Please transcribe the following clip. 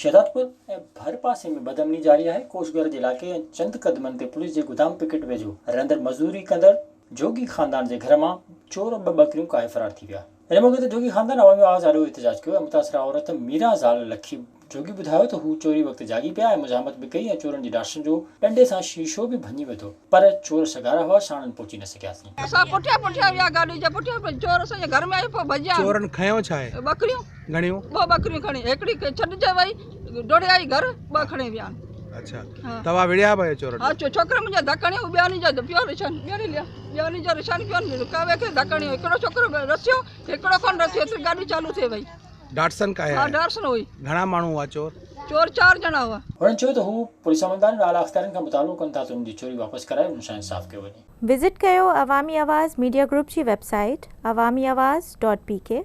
शहदादपुर ऐं भर पासे में बदमनी जारी आहे। कोशगढ़ इलाके चंद कदमनि ते पुलिस जे गोदाम पिकेट वेझो रहंदड़ मज़दूरी कंदड़ जोगी ख़ानदान जे घर मां चोर 2 बकरियूं काए फरार थी विया। इन मौक़े ते जोगी ख़ानदान अवामी आवाज़ आॾो एहतजाज कयो। मुतासिरा औरत मीरा ज़ाल लखी जोगी ॿुधायो त हू चोरी वक़्तु जागी पिया ऐं मुज़ाहमत बि कई ऐं चोरनि जी डाशन जो डंडे सां शीशो बि भञी विधो, पर चोर सगारा हुआ, साणनि पहुची न सघियासीं। असां पुठियां पुठियां विया गाॾी जे पुठियां चोर असांजे घर में आई पोइ भॼिया। चोरनि खयो छा आहे? बकरियूं घणियूं? 2 बकरियूं खणी, हिकिड़ी छॾिजे वई, डोड़े आई घर, 2 खणी विया। अच्छा, तव्हां विड़िया पिया चोरनि? हा, छोकिरा मुंहिंजा धकणियूं, ॿियानी जा पियो निशान, ॿियानी जा निशान पियो कावे खे धकणियूं, हिकिड़ो छोकिरो रसियो, हिकिड़ो कोन रसियो, एतिरी गाॾी चालू थी वई। डाटसन का आहे? हा, डाटसन हुई। घणा माण्हू हुआ चोर? चोर 4 ॼणा हुआ। हुननि चयो त हू पुलिस अमलदारनि आला अख़्तियारनि खां मुतालो कनि था त उन्हनि जी चोरी वापसि कराए उन सां इंसाफ़ कयो वञे। विज़िट कयो अवामी आवाज़ मीडिया ग्रुप जी वेबसाइट awamiawaz.pk